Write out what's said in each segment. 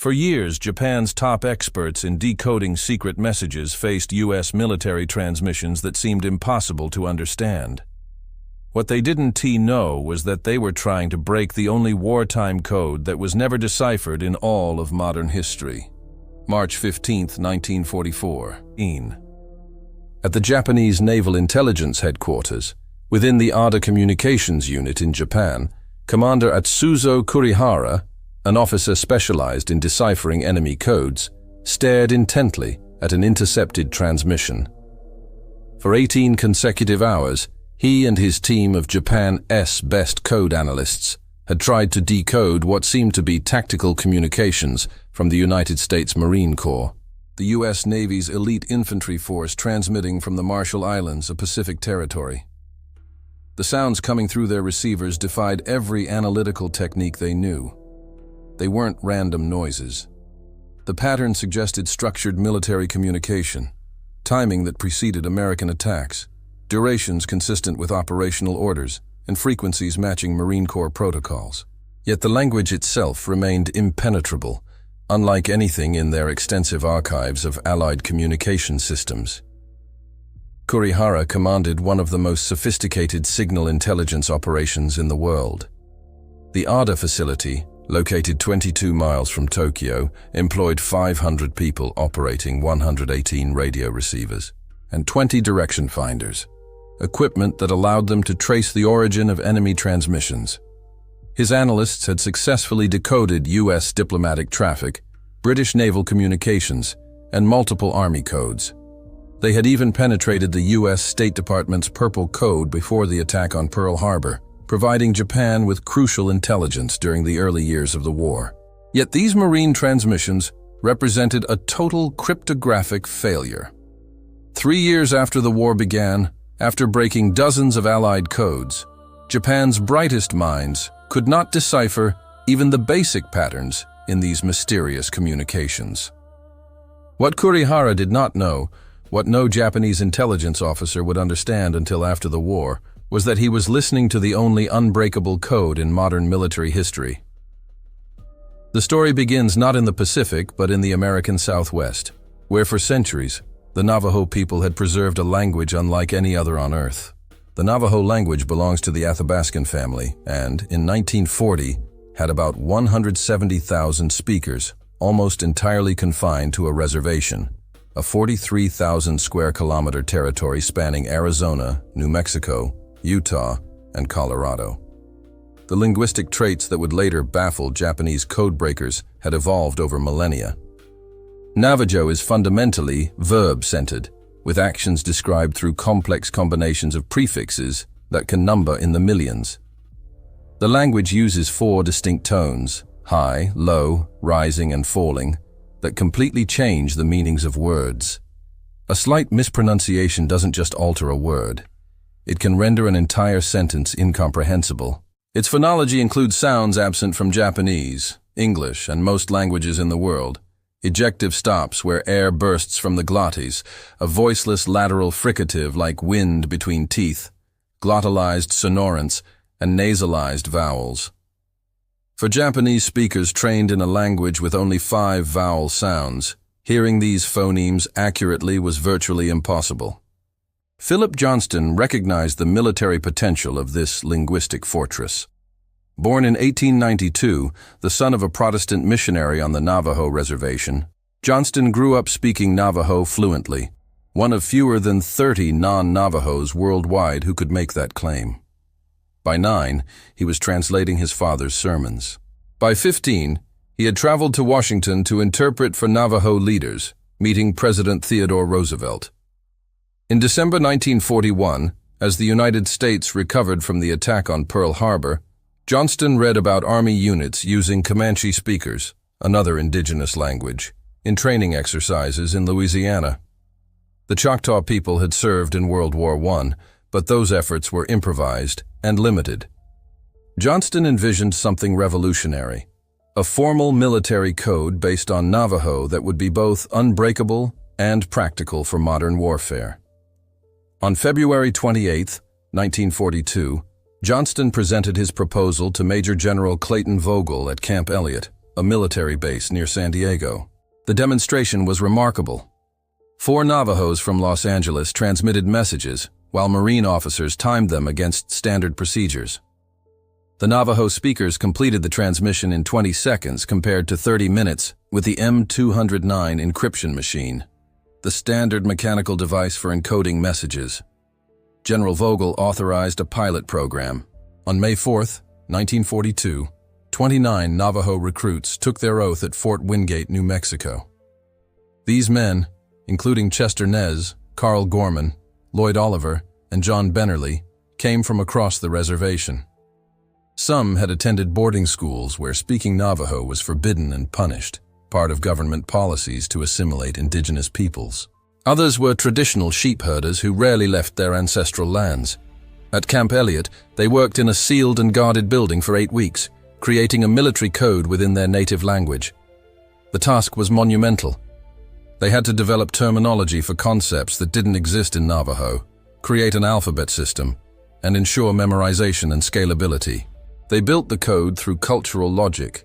For years, Japan's top experts in decoding secret messages faced U.S. military transmissions that seemed impossible to understand. What they didn't know was that they were trying to break the only wartime code that was never deciphered in all of modern history. March 15, 1944. At the Japanese Naval Intelligence Headquarters, within the Ada Communications Unit in Japan, Commander Atsuzo Kurihara, an officer specialized in deciphering enemy codes, stared intently at an intercepted transmission. For 18 consecutive hours, he and his team of Japan's best code analysts had tried to decode what seemed to be tactical communications from the United States Marine Corps, the U.S. Navy's elite infantry force transmitting from the Marshall Islands, a Pacific territory. The sounds coming through their receivers defied every analytical technique they knew. They weren't random noises. The pattern suggested structured military communication, timing that preceded American attacks, durations consistent with operational orders, and frequencies matching Marine Corps protocols. Yet the language itself remained impenetrable, unlike anything in their extensive archives of Allied communication systems. Kurihara commanded one of the most sophisticated signal intelligence operations in the world. The Ada facility, located 22 miles from Tokyo, employed 500 people operating 118 radio receivers and 20 direction finders, equipment that allowed them to trace the origin of enemy transmissions. His analysts had successfully decoded U.S. diplomatic traffic, British naval communications, and multiple Army codes. They had even penetrated the U.S. State Department's Purple Code before the attack on Pearl Harbor, providing Japan with crucial intelligence during the early years of the war. Yet these marine transmissions represented a total cryptographic failure. 3 years after the war began, after breaking dozens of Allied codes, Japan's brightest minds could not decipher even the basic patterns in these mysterious communications. What Kurihara did not know, what no Japanese intelligence officer would understand until after the war, was that he was listening to the only unbreakable code in modern military history. The story begins not in the Pacific, but in the American Southwest, where for centuries, the Navajo people had preserved a language unlike any other on Earth. The Navajo language belongs to the Athabascan family and, in 1940, had about 170,000 speakers, almost entirely confined to a reservation, a 43,000 square kilometer territory spanning Arizona, New Mexico, Utah, and Colorado. The linguistic traits that would later baffle Japanese codebreakers had evolved over millennia. Navajo is fundamentally verb-centered, with actions described through complex combinations of prefixes that can number in the millions. The language uses 4 distinct tones, high, low, rising, and falling, that completely change the meanings of words. A slight mispronunciation doesn't just alter a word. It can render an entire sentence incomprehensible. Its phonology includes sounds absent from Japanese, English, and most languages in the world. Ejective stops where air bursts from the glottis, a voiceless lateral fricative like wind between teeth, glottalized sonorants, and nasalized vowels. For Japanese speakers trained in a language with only 5 vowel sounds, hearing these phonemes accurately was virtually impossible. Philip Johnston recognized the military potential of this linguistic fortress. Born in 1892, the son of a Protestant missionary on the Navajo reservation, Johnston grew up speaking Navajo fluently, one of fewer than 30 non-Navajos worldwide who could make that claim. By 9, he was translating his father's sermons. By 15, he had traveled to Washington to interpret for Navajo leaders, meeting President Theodore Roosevelt. In December 1941, as the United States recovered from the attack on Pearl Harbor, Johnston read about Army units using Comanche speakers, another indigenous language, in training exercises in Louisiana. The Choctaw people had served in World War I, but those efforts were improvised and limited. Johnston envisioned something revolutionary, a formal military code based on Navajo that would be both unbreakable and practical for modern warfare. On February 28, 1942, Johnston presented his proposal to Major General Clayton Vogel at Camp Elliott, a military base near San Diego. The demonstration was remarkable. 4 Navajos from Los Angeles transmitted messages, while Marine officers timed them against standard procedures. The Navajo speakers completed the transmission in 20 seconds compared to 30 minutes with the M209 encryption machine, the standard mechanical device for encoding messages. General Vogel authorized a pilot program. On May 4, 1942, 29 Navajo recruits took their oath at Fort Wingate, New Mexico. These men, including Chester Nez, Carl Gorman, Lloyd Oliver, and John Bennerly, came from across the reservation. Some had attended boarding schools where speaking Navajo was forbidden and punished, part of government policies to assimilate indigenous peoples. Others were traditional sheep herders who rarely left their ancestral lands. At Camp Elliott, they worked in a sealed and guarded building for 8 weeks, creating a military code within their native language. The task was monumental. They had to develop terminology for concepts that didn't exist in Navajo, create an alphabet system, and ensure memorization and scalability. They built the code through cultural logic.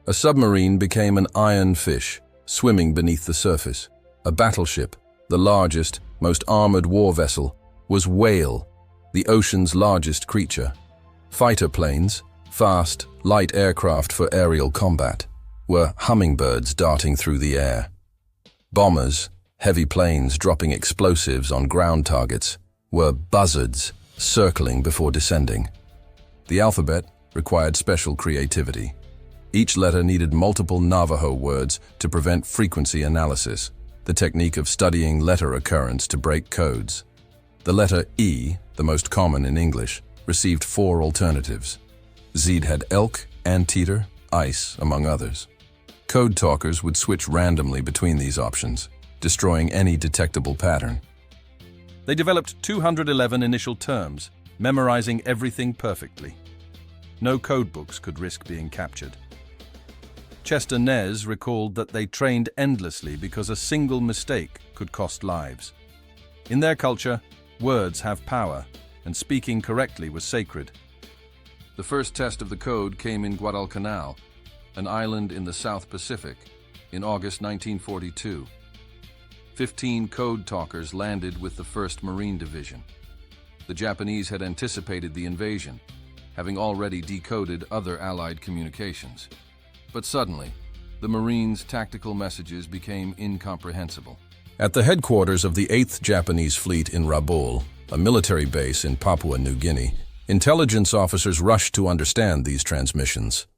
A submarine became an iron fish, swimming beneath the surface. A battleship, the largest, most armored war vessel, was whale, the ocean's largest creature. Fighter planes, fast, light aircraft for aerial combat, were hummingbirds darting through the air. Bombers, heavy planes dropping explosives on ground targets, were buzzards circling before descending. The alphabet required special creativity. Each letter needed multiple Navajo words to prevent frequency analysis, the technique of studying letter occurrence to break codes. The letter E, the most common in English, received 4 alternatives. Zed had elk, anteater, ice, among others. Code talkers would switch randomly between these options, destroying any detectable pattern. They developed 211 initial terms, memorizing everything perfectly. No codebooks could risk being captured. Chester Nez recalled that they trained endlessly because a single mistake could cost lives. In their culture, words have power, and speaking correctly was sacred. The first test of the code came in Guadalcanal, an island in the South Pacific, in August 1942. 15 code talkers landed with the 1st Marine Division. The Japanese had anticipated the invasion, having already decoded other Allied communications. But suddenly, the Marines' tactical messages became incomprehensible. At the headquarters of the 8th Japanese Fleet in Rabaul, a military base in Papua New Guinea, intelligence officers rushed to understand these transmissions.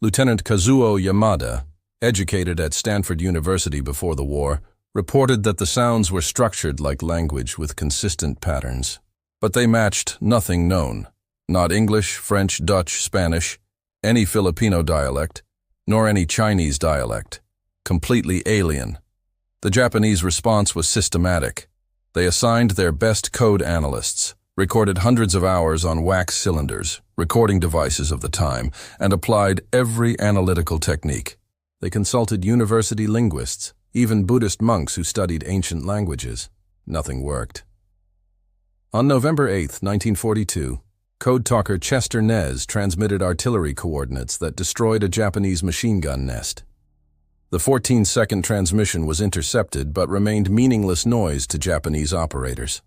Lieutenant Kazuo Yamada, educated at Stanford University before the war, reported that the sounds were structured like language with consistent patterns. But they matched nothing known. Not English, French, Dutch, Spanish, any Filipino dialect, nor any Chinese dialect. Completely alien. The Japanese response was systematic. They assigned their best code analysts, recorded hundreds of hours on wax cylinders, recording devices of the time, and applied every analytical technique. They consulted university linguists, even Buddhist monks who studied ancient languages. Nothing worked. On November 8, 1942, code talker Chester Nez transmitted artillery coordinates that destroyed a Japanese machine gun nest. The 14-second transmission was intercepted but remained meaningless noise to Japanese operators.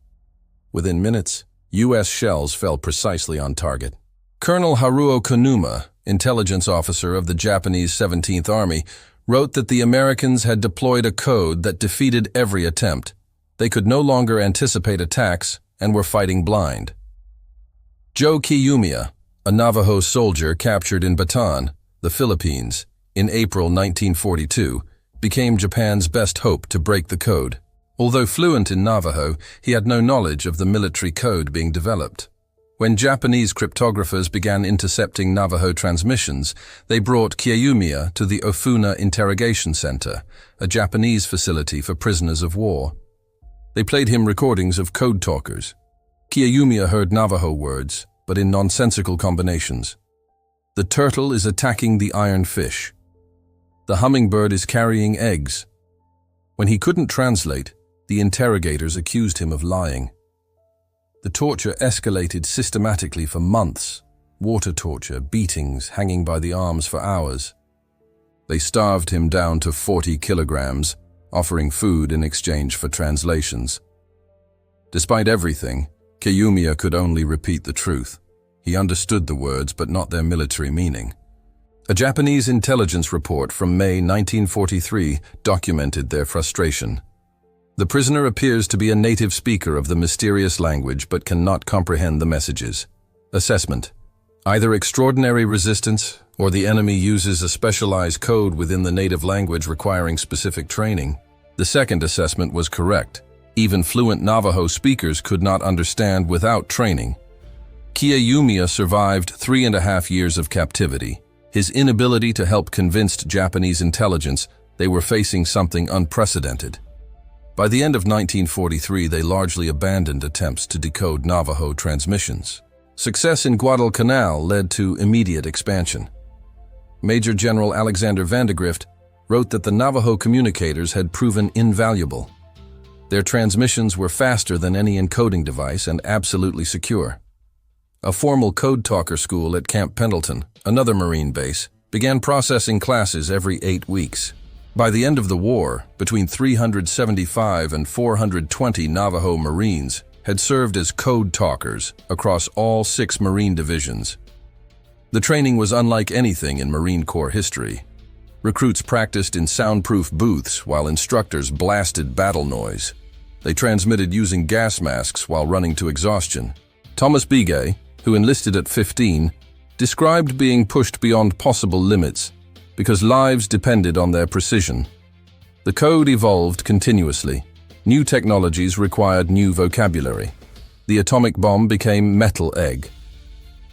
Within minutes, U.S. shells fell precisely on target. Colonel Haruo Konuma, intelligence officer of the Japanese 17th Army, wrote that the Americans had deployed a code that defeated every attempt. They could no longer anticipate attacks and were fighting blind. Joe Kiyumiya, a Navajo soldier captured in Bataan, the Philippines, in April 1942, became Japan's best hope to break the code. Although fluent in Navajo, he had no knowledge of the military code being developed. When Japanese cryptographers began intercepting Navajo transmissions, they brought Kiyumiya to the Ofuna Interrogation Center, a Japanese facility for prisoners of war. They played him recordings of code talkers. Kiyumiya heard Navajo words, but in nonsensical combinations. The turtle is attacking the iron fish. The hummingbird is carrying eggs. When he couldn't translate, the interrogators accused him of lying. The torture escalated systematically for months. Water torture, beatings, hanging by the arms for hours. They starved him down to 40 kilograms, offering food in exchange for translations. Despite everything, Kiyumiya could only repeat the truth. He understood the words, but not their military meaning. A Japanese intelligence report from May 1943 documented their frustration. The prisoner appears to be a native speaker of the mysterious language but cannot comprehend the messages. Assessment: either extraordinary resistance or the enemy uses a specialized code within the native language requiring specific training. The second assessment was correct. Even fluent Navajo speakers could not understand without training. Kiyumiya survived 3.5 years of captivity. His inability to help convinced Japanese intelligence they were facing something unprecedented. By the end of 1943, they largely abandoned attempts to decode Navajo transmissions. Success in Guadalcanal led to immediate expansion. Major General Alexander Vandegrift wrote that the Navajo communicators had proven invaluable. Their transmissions were faster than any encoding device and absolutely secure. A formal code talker school at Camp Pendleton, another Marine base, began processing classes every 8 weeks. By the end of the war, between 375 and 420 Navajo Marines had served as code talkers across all 6 Marine divisions. The training was unlike anything in Marine Corps history. Recruits practiced in soundproof booths while instructors blasted battle noise. They transmitted using gas masks while running to exhaustion. Thomas Bigay, who enlisted at 15, described being pushed beyond possible limits because lives depended on their precision. The code evolved continuously. New technologies required new vocabulary. The atomic bomb became metal egg.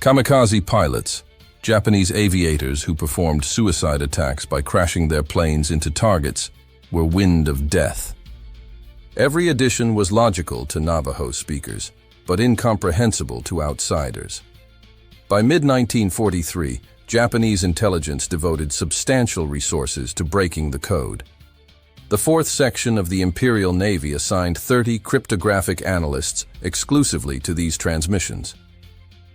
Kamikaze pilots, Japanese aviators who performed suicide attacks by crashing their planes into targets, were wind of death. Every addition was logical to Navajo speakers, but incomprehensible to outsiders. By mid-1943, Japanese intelligence devoted substantial resources to breaking the code. The 4th section of the Imperial Navy assigned 30 cryptographic analysts exclusively to these transmissions.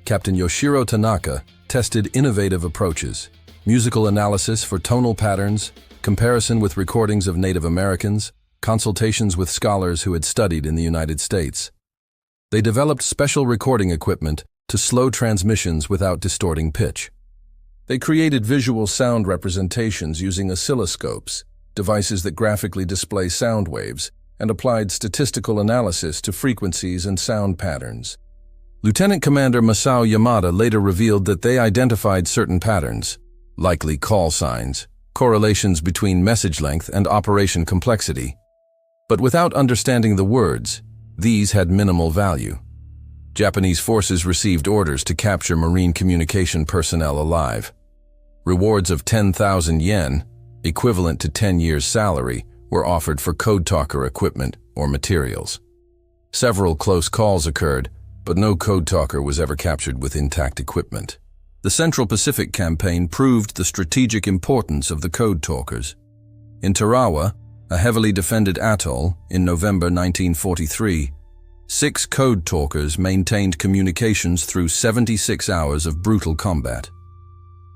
Captain Yoshiro Tanaka tested innovative approaches: musical analysis for tonal patterns, comparison with recordings of Native Americans, consultations with scholars who had studied in the United States. They developed special recording equipment to slow transmissions without distorting pitch. They created visual sound representations using oscilloscopes, devices that graphically display sound waves, and applied statistical analysis to frequencies and sound patterns. Lieutenant Commander Masao Yamada later revealed that they identified certain patterns, likely call signs, correlations between message length and operation complexity. But without understanding the words, these had minimal value. Japanese forces received orders to capture Marine communication personnel alive. Rewards of 10,000 yen, equivalent to 10 years' salary, were offered for code talker equipment or materials. Several close calls occurred, but no code talker was ever captured with intact equipment. The Central Pacific Campaign proved the strategic importance of the code talkers. In Tarawa, a heavily defended atoll, in November 1943, 6 code talkers maintained communications through 76 hours of brutal combat.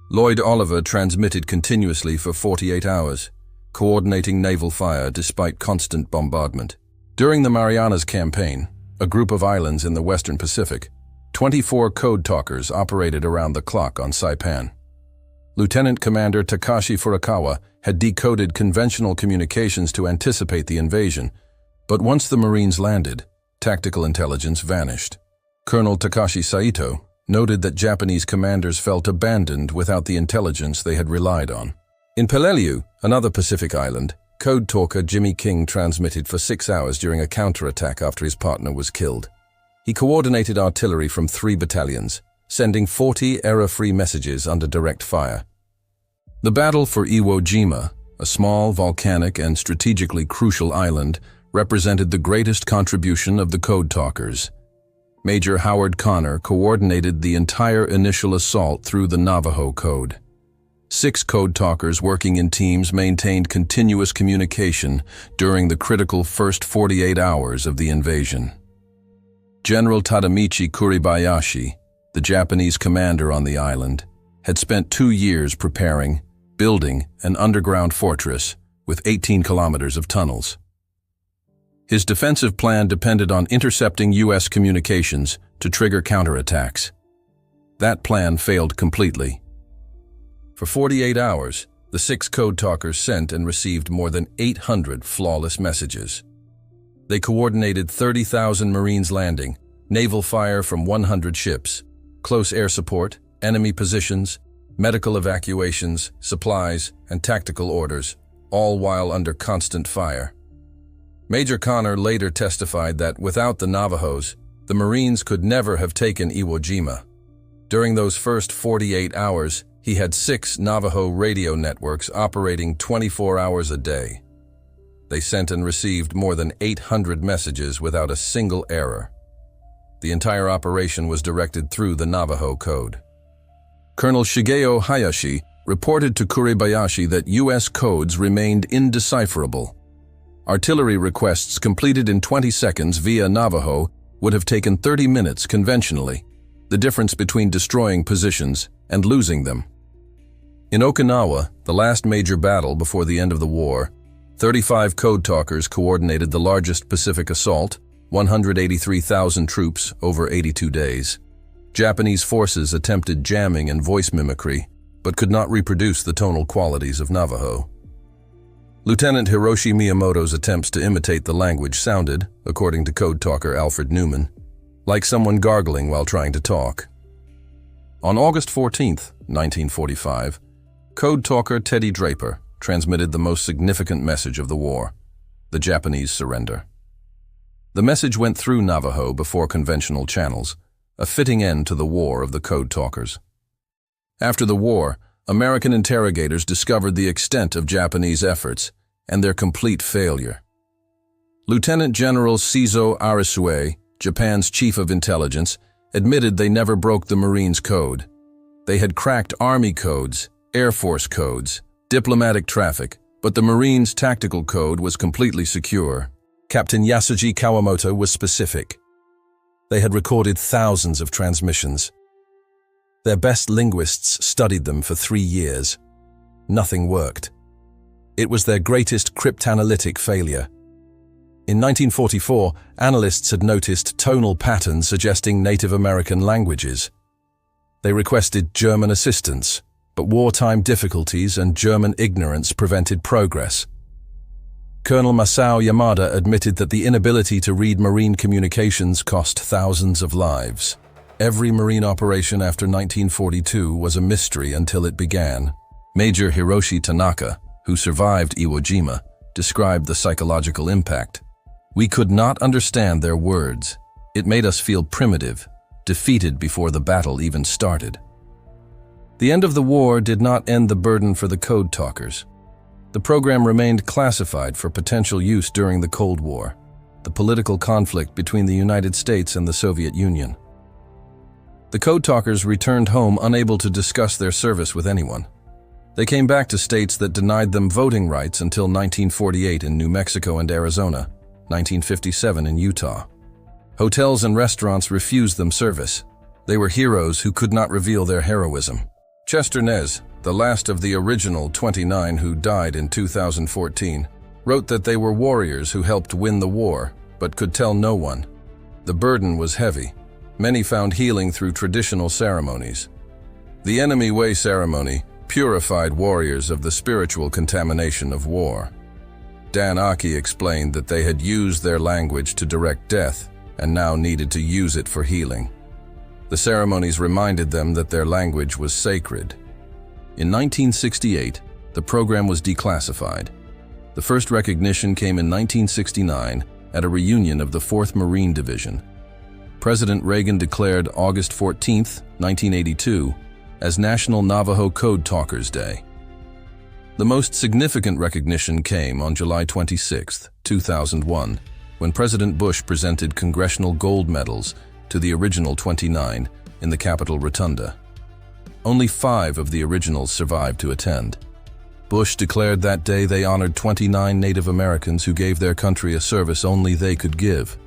Lloyd Oliver transmitted continuously for 48 hours, coordinating naval fire despite constant bombardment. During the Marianas Campaign, a group of islands in the Western Pacific, 24 code talkers operated around the clock on Saipan. Lieutenant Commander Takashi Furukawa had decoded conventional communications to anticipate the invasion, but once the Marines landed, tactical intelligence vanished. Colonel Takashi Saito noted that Japanese commanders felt abandoned without the intelligence they had relied on. In Peleliu, another Pacific island, code talker Jimmy King transmitted for 6 hours during a counterattack after his partner was killed. He coordinated artillery from 3 battalions, sending 40 error-free messages under direct fire. The battle for Iwo Jima, a small, volcanic, and strategically crucial island, represented the greatest contribution of the code talkers. Major Howard Connor coordinated the entire initial assault through the Navajo Code. 6 code talkers working in teams maintained continuous communication during the critical first 48 hours of the invasion. General Tadamichi Kuribayashi, the Japanese commander on the island, had spent 2 years preparing, building an underground fortress with 18 kilometers of tunnels. His defensive plan depended on intercepting U.S. communications to trigger counterattacks. That plan failed completely. For 48 hours, the 6 code talkers sent and received more than 800 flawless messages. They coordinated 30,000 Marines landing, naval fire from 100 ships, close air support, enemy positions, medical evacuations, supplies, and tactical orders, all while under constant fire. Major Connor later testified that without the Navajos, the Marines could never have taken Iwo Jima. During those first 48 hours, he had 6 Navajo radio networks operating 24 hours a day. They sent and received more than 800 messages without a single error. The entire operation was directed through the Navajo Code. Colonel Shigeo Hayashi reported to Kuribayashi that U.S. codes remained indecipherable. Artillery requests completed in 20 seconds via Navajo would have taken 30 minutes conventionally, the difference between destroying positions and losing them. In Okinawa, the last major battle before the end of the war, 35 code talkers coordinated the largest Pacific assault, 183,000 troops over 82 days. Japanese forces attempted jamming and voice mimicry, but could not reproduce the tonal qualities of Navajo. Lieutenant Hiroshi Miyamoto's attempts to imitate the language sounded, according to code talker Alfred Newman, like someone gargling while trying to talk. On August 14, 1945, code talker Teddy Draper transmitted the most significant message of the war: the Japanese surrender. The message went through Navajo before conventional channels, a fitting end to the war of the code talkers. After the war, American interrogators discovered the extent of Japanese efforts and their complete failure. Lieutenant General Seizo Arisue, Japan's chief of intelligence, admitted they never broke the Marines' code. They had cracked Army codes, Air Force codes, diplomatic traffic, but the Marines' tactical code was completely secure. Captain Yasuji Kawamoto was specific. They had recorded thousands of transmissions. Their best linguists studied them for 3 years. Nothing worked. It was their greatest cryptanalytic failure. In 1944, analysts had noticed tonal patterns suggesting Native American languages. They requested German assistance, but wartime difficulties and German ignorance prevented progress. Colonel Masao Yamada admitted that the inability to read Marine communications cost thousands of lives. Every Marine operation after 1942 was a mystery until it began. Major Hiroshi Tanaka, who survived Iwo Jima, described the psychological impact. We could not understand their words. It made us feel primitive, defeated before the battle even started. The end of the war did not end the burden for the code talkers. The program remained classified for potential use during the Cold War, the political conflict between the United States and the Soviet Union. The code talkers returned home unable to discuss their service with anyone. They came back to states that denied them voting rights until 1948 in New Mexico and Arizona, 1957 in Utah. Hotels and restaurants refused them service. They were heroes who could not reveal their heroism. Chester Nez, the last of the original 29 who died in 2014, wrote that they were warriors who helped win the war, but could tell no one. The burden was heavy. Many found healing through traditional ceremonies. The Enemy Way ceremony purified warriors of the spiritual contamination of war. Dan Aki explained that they had used their language to direct death and now needed to use it for healing. The ceremonies reminded them that their language was sacred. In 1968, the program was declassified. The first recognition came in 1969 at a reunion of the 4th Marine Division. President Reagan declared August 14, 1982, as National Navajo Code Talkers Day. The most significant recognition came on July 26, 2001, when President Bush presented congressional gold medals to the original 29 in the Capitol Rotunda. Only 5 of the originals survived to attend. Bush declared that day they honored 29 Native Americans who gave their country a service only they could give.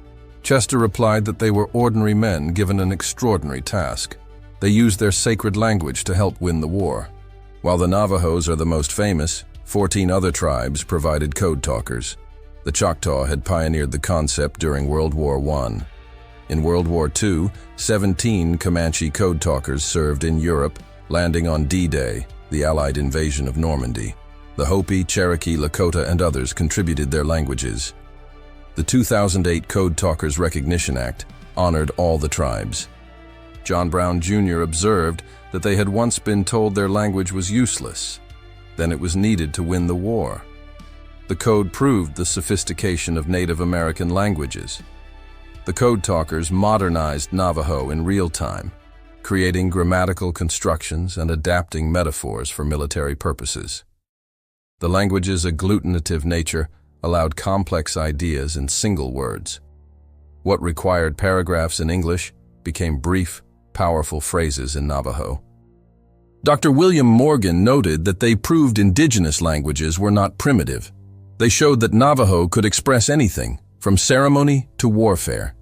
Chester replied that they were ordinary men given an extraordinary task. They used their sacred language to help win the war. While the Navajos are the most famous, 14 other tribes provided code talkers. The Choctaw had pioneered the concept during World War I. In World War II, 17 Comanche code talkers served in Europe, landing on D-Day, the Allied invasion of Normandy. The Hopi, Cherokee, Lakota, and others contributed their languages. The 2008 Code Talkers Recognition Act honored all the tribes. John Brown Jr. observed that they had once been told their language was useless. Then it was needed to win the war. The code proved the sophistication of Native American languages. The Code Talkers modernized Navajo in real time, creating grammatical constructions and adapting metaphors for military purposes. The language's agglutinative nature allowed complex ideas in single words. What required paragraphs in English became brief, powerful phrases in Navajo. Dr. William Morgan noted that they proved indigenous languages were not primitive. They showed that Navajo could express anything, from ceremony to warfare.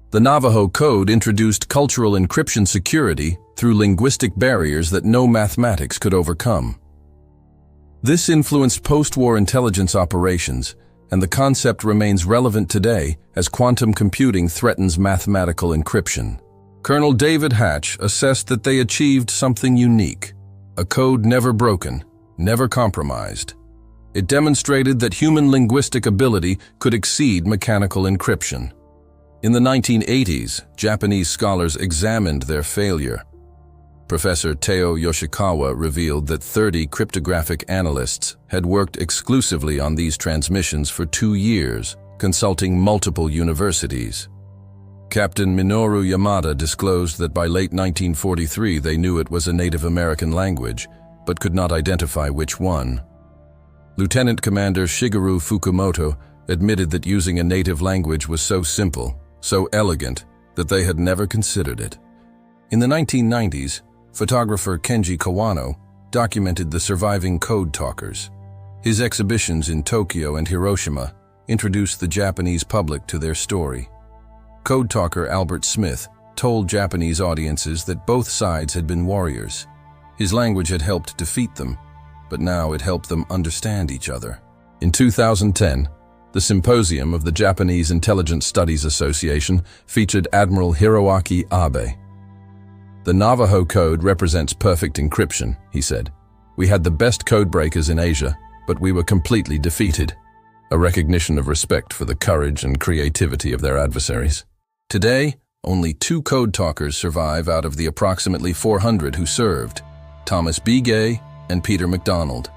The Navajo Code introduced cultural encryption security through linguistic barriers that no mathematics could overcome. This influenced post-war intelligence operations, and the concept remains relevant today as quantum computing threatens mathematical encryption. Colonel David Hatch assessed that they achieved something unique, a code never broken, never compromised. It demonstrated that human linguistic ability could exceed mechanical encryption. In the 1980s, Japanese scholars examined their failure. Professor Teo Yoshikawa revealed that 30 cryptographic analysts had worked exclusively on these transmissions for 2 years, consulting multiple universities. Captain Minoru Yamada disclosed that by late 1943 they knew it was a Native American language, but could not identify which one. Lieutenant Commander Shigeru Fukumoto admitted that using a native language was so simple, so elegant, that they had never considered it. In the 1990s, photographer Kenji Kawano documented the surviving code talkers. His exhibitions in Tokyo and Hiroshima introduced the Japanese public to their story. Code talker Albert Smith told Japanese audiences that both sides had been warriors. His language had helped defeat them, but now it helped them understand each other. In 2010, the symposium of the Japanese Intelligence Studies Association featured Admiral Hiroaki Abe. "The Navajo Code represents perfect encryption," he said. "We had the best code breakers in Asia, but we were completely defeated." A recognition of respect for the courage and creativity of their adversaries. Today, only 2 code talkers survive out of the approximately 400 who served, Thomas B. Gay and Peter MacDonald.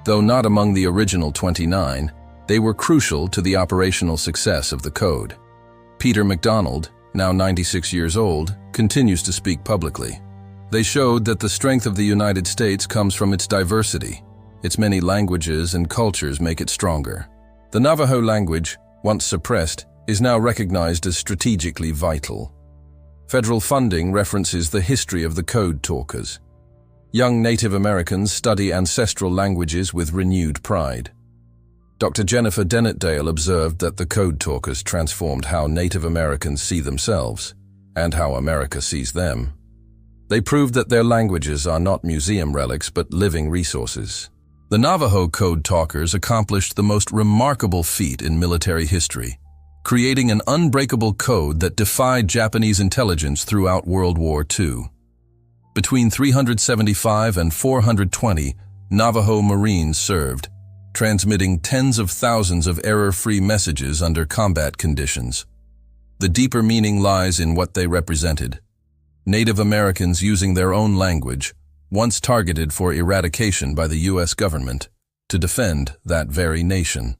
Though not among the original 29, they were crucial to the operational success of the code. Peter MacDonald, now 96 years old, continues to speak publicly. They showed that the strength of the United States comes from its diversity. Its many languages and cultures make it stronger. The Navajo language, once suppressed, is now recognized as strategically vital. Federal funding references the history of the code talkers. Young Native Americans study ancestral languages with renewed pride. Dr. Jennifer Dennett-Dale observed that the code talkers transformed how Native Americans see themselves and how America sees them. They proved that their languages are not museum relics but living resources. The Navajo Code talkers accomplished the most remarkable feat in military history, creating an unbreakable code that defied Japanese intelligence throughout World War II. Between 375 and 420, Navajo Marines served, transmitting tens of thousands of error-free messages under combat conditions. The deeper meaning lies in what they represented. Native Americans using their own language, once targeted for eradication by the U.S. government, to defend that very nation.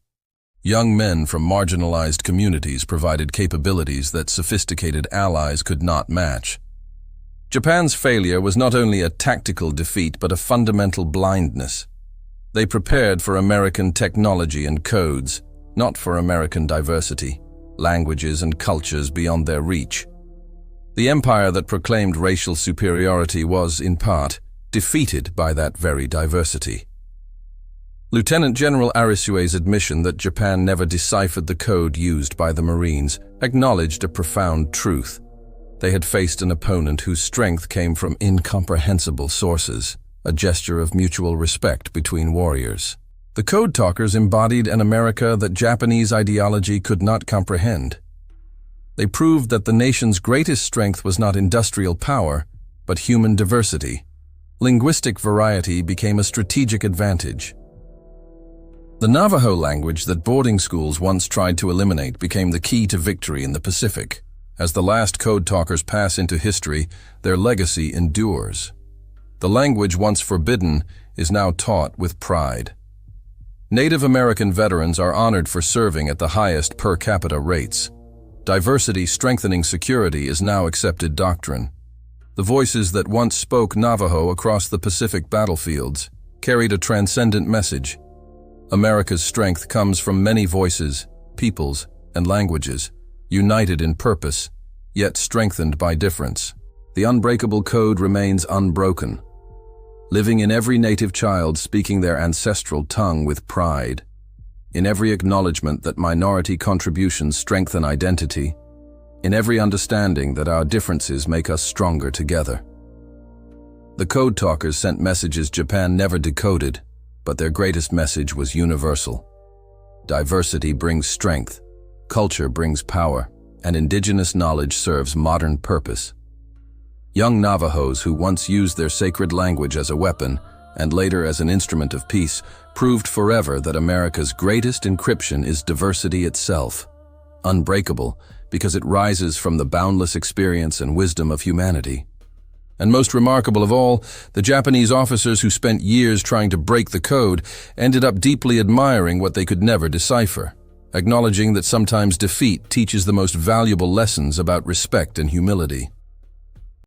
Young men from marginalized communities provided capabilities that sophisticated allies could not match. Japan's failure was not only a tactical defeat but a fundamental blindness. They prepared for American technology and codes, not for American diversity, languages and cultures beyond their reach. The empire that proclaimed racial superiority was, in part, defeated by that very diversity. Lieutenant General Arisue's admission that Japan never deciphered the code used by the Marines acknowledged a profound truth. They had faced an opponent whose strength came from incomprehensible sources, a gesture of mutual respect between warriors. The Code Talkers embodied an America that Japanese ideology could not comprehend. They proved that the nation's greatest strength was not industrial power, but human diversity. Linguistic variety became a strategic advantage. The Navajo language that boarding schools once tried to eliminate became the key to victory in the Pacific. As the last Code Talkers pass into history, their legacy endures. The language once forbidden is now taught with pride. Native American veterans are honored for serving at the highest per capita rates. Diversity strengthening security is now accepted doctrine. The voices that once spoke Navajo across the Pacific battlefields carried a transcendent message. America's strength comes from many voices, peoples, and languages, united in purpose, yet strengthened by difference. The unbreakable code remains unbroken, living in every native child speaking their ancestral tongue with pride, in every acknowledgement that minority contributions strengthen identity, in every understanding that our differences make us stronger together. The Code Talkers sent messages Japan never decoded, but their greatest message was universal. Diversity brings strength, culture brings power, and indigenous knowledge serves modern purpose. Young Navajos who once used their sacred language as a weapon and later as an instrument of peace proved forever that America's greatest encryption is diversity itself, unbreakable because it rises from the boundless experience and wisdom of humanity. And most remarkable of all, the Japanese officers who spent years trying to break the code ended up deeply admiring what they could never decipher, acknowledging that sometimes defeat teaches the most valuable lessons about respect and humility.